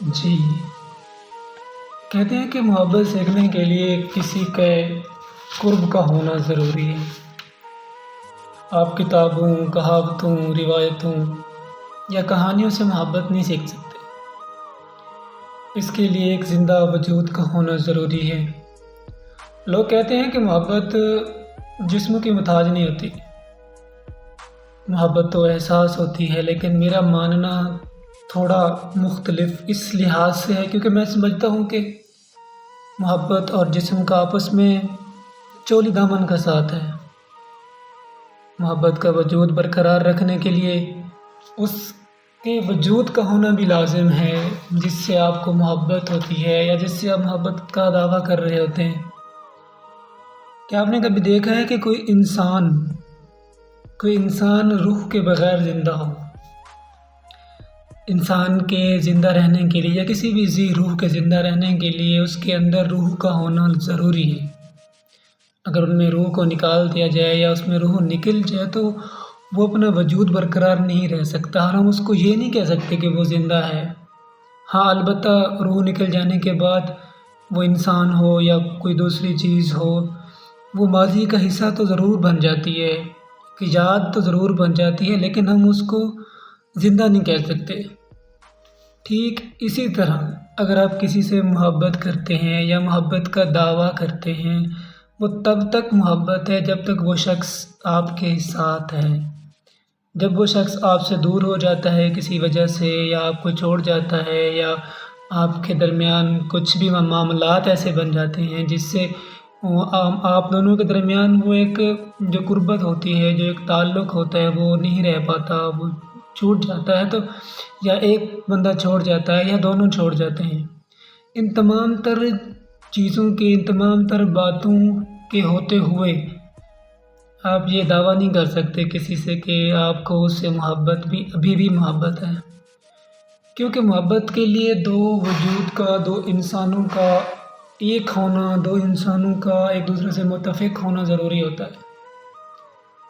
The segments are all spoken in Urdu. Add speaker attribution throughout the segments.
Speaker 1: جی، کہتے ہیں کہ محبت سیکھنے کے لیے کسی کے قرب کا ہونا ضروری ہے۔ آپ کتابوں، کہاوتوں، روایتوں یا کہانیوں سے محبت نہیں سیکھ سکتے۔ اس کے لیے ایک زندہ وجود کا ہونا ضروری ہے۔ لوگ کہتے ہیں کہ محبت جسم کی محتاج نہیں ہوتی، محبت تو احساس ہوتی ہے، لیکن میرا ماننا تھوڑا مختلف اس لحاظ سے ہے کیونکہ میں سمجھتا ہوں کہ محبت اور جسم کا آپس میں چولی دامن کا ساتھ ہے۔ محبت کا وجود برقرار رکھنے کے لیے اس کے وجود کا ہونا بھی لازم ہے جس سے آپ کو محبت ہوتی ہے یا جس سے آپ محبت کا دعویٰ کر رہے ہوتے ہیں۔ کیا آپ نے کبھی دیکھا ہے کہ کوئی انسان روح کے بغیر زندہ ہو؟ انسان کے زندہ رہنے کے لیے یا کسی بھی ذی روح کے زندہ رہنے کے لیے اس کے اندر روح کا ہونا ضروری ہے۔ اگر ان میں روح کو نکال دیا جائے یا اس میں روح نکل جائے تو وہ اپنا وجود برقرار نہیں رہ سکتا، اور ہم اس کو یہ نہیں کہہ سکتے کہ وہ زندہ ہے۔ ہاں، البتہ روح نکل جانے کے بعد وہ انسان ہو یا کوئی دوسری چیز ہو، وہ ماضی کا حصہ تو ضرور بن جاتی ہے، کہ یاد تو ضرور بن جاتی ہے، لیکن ہم اس کو زندہ نہیں کہہ سکتے۔ ٹھیک اسی طرح اگر آپ کسی سے محبت کرتے ہیں یا محبت کا دعویٰ کرتے ہیں، وہ تب تک محبت ہے جب تک وہ شخص آپ کے ساتھ ہے۔ جب وہ شخص آپ سے دور ہو جاتا ہے کسی وجہ سے، یا آپ کو چھوڑ جاتا ہے، یا آپ کے درمیان کچھ بھی معاملات ایسے بن جاتے ہیں جس سے آپ دونوں کے درمیان وہ ایک جو قربت ہوتی ہے، جو ایک تعلق ہوتا ہے، وہ نہیں رہ پاتا، وہ چھوٹ جاتا ہے، تو یا ایک بندہ چھوڑ جاتا ہے یا دونوں چھوڑ جاتے ہیں۔ ان تمام تر چیزوں کے، ان تمام تر باتوں کے ہوتے ہوئے آپ یہ دعویٰ نہیں کر سکتے کسی سے کہ آپ کو اس سے محبت بھی ابھی بھی محبت ہے، کیونکہ محبت کے لیے دو وجود کا، دو انسانوں کا ایک ہونا، دو انسانوں کا ایک دوسرے سے متفق ہونا ضروری ہوتا ہے۔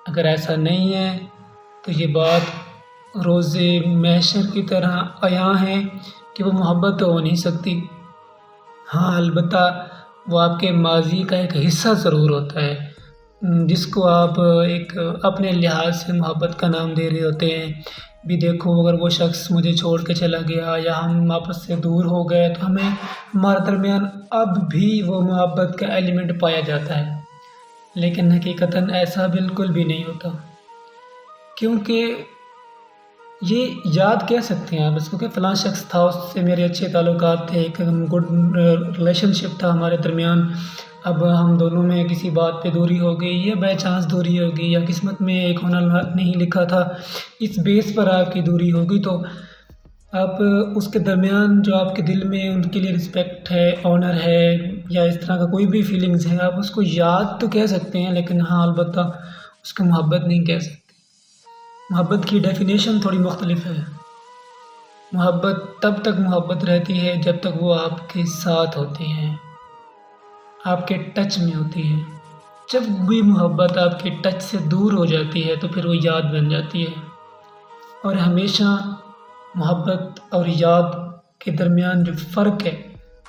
Speaker 1: اگر ایسا نہیں ہے تو یہ بات روز محشر کی طرح عیاں ہے کہ وہ محبت تو ہو نہیں سکتی۔ ہاں، البتہ وہ آپ کے ماضی کا ایک حصہ ضرور ہوتا ہے جس کو آپ ایک اپنے لحاظ سے محبت کا نام دے رہے ہوتے ہیں۔ بھی دیکھو، اگر وہ شخص مجھے چھوڑ کے چلا گیا یا ہم آپس سے دور ہو گئے تو ہمیں ہمارے درمیان اب بھی وہ محبت کا ایلیمنٹ پایا جاتا ہے، لیکن حقیقتاً ایسا بالکل بھی نہیں ہوتا، کیونکہ یہ یاد کہہ سکتے ہیں آپ اس کو کہ فلاں شخص تھا، اس سے میرے اچھے تعلقات تھے، ایک گڈ ریلیشن شپ تھا ہمارے درمیان، اب ہم دونوں میں کسی بات پہ دوری ہو گئی، یا بائی چانس دوری ہو گئی، یا قسمت میں ایک ہونا نہیں لکھا تھا، اس بیس پر آپ کی دوری ہو گئی، تو آپ اس کے درمیان جو آپ کے دل میں ان کے لیے رسپیکٹ ہے، آنر ہے، یا اس طرح کا کوئی بھی فیلنگز ہے، آپ اس کو یاد تو کہہ سکتے ہیں، لیکن ہاں البتہ اس کو محبت نہیں کہہ سکتے۔ محبت کی ڈیفینیشن تھوڑی مختلف ہے۔ محبت تب تک محبت رہتی ہے جب تک وہ آپ کے ساتھ ہوتی ہیں، آپ کے ٹچ میں ہوتی ہے۔ جب بھی محبت آپ کے ٹچ سے دور ہو جاتی ہے تو پھر وہ یاد بن جاتی ہے، اور ہمیشہ محبت اور یاد کے درمیان جو فرق ہے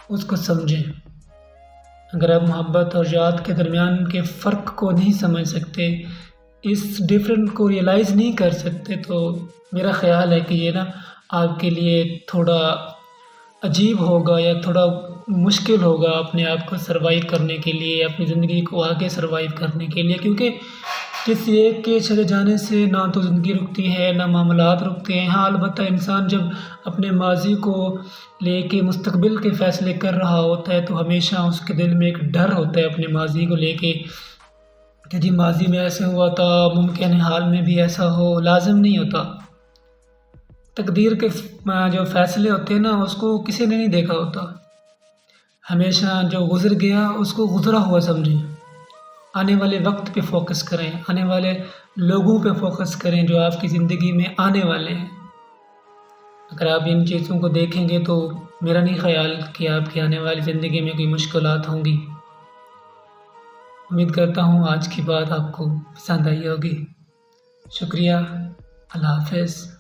Speaker 1: اس کو سمجھیں۔ اگر آپ محبت اور یاد کے درمیان کے فرق کو نہیں سمجھ سکتے، اس ڈفرینٹ کو ریئلائز نہیں کر سکتے، تو میرا خیال ہے کہ یہ آپ کے لیے تھوڑا عجیب ہوگا یا تھوڑا مشکل ہوگا اپنے آپ کو سروائیو کرنے کے لیے، اپنی زندگی کو آگے سروائیو کرنے کے لیے، کیونکہ کسی ایک کے چلے جانے سے نہ تو زندگی رکتی ہے نہ معاملات رکتے ہیں۔ ہاں، البتہ انسان جب اپنے ماضی کو لے کے مستقبل کے فیصلے کر رہا ہوتا ہے تو ہمیشہ اس کے دل میں ایک ڈر ہوتا ہے اپنے ماضی کو لے کے کہ جی ماضی میں ایسے ہوا تھا، ممکن حال میں بھی ایسا ہو، لازم نہیں ہوتا۔ تقدیر کے جو فیصلے ہوتے ہیں اس کو کسی نے نہیں دیکھا ہوتا، ہمیشہ جو گزر گیا اس کو گزرا ہوا سمجھیں۔ آنے والے وقت پہ فوکس کریں، آنے والے لوگوں پہ فوکس کریں جو آپ کی زندگی میں آنے والے ہیں۔ اگر آپ ان چیزوں کو دیکھیں گے تو میرا نہیں خیال کہ آپ کی آنے والی زندگی میں کوئی مشکلات ہوں گی۔ امید کرتا ہوں آج کی بات آپ کو پسند آئی ہوگی۔ شکریہ، اللہ حافظ۔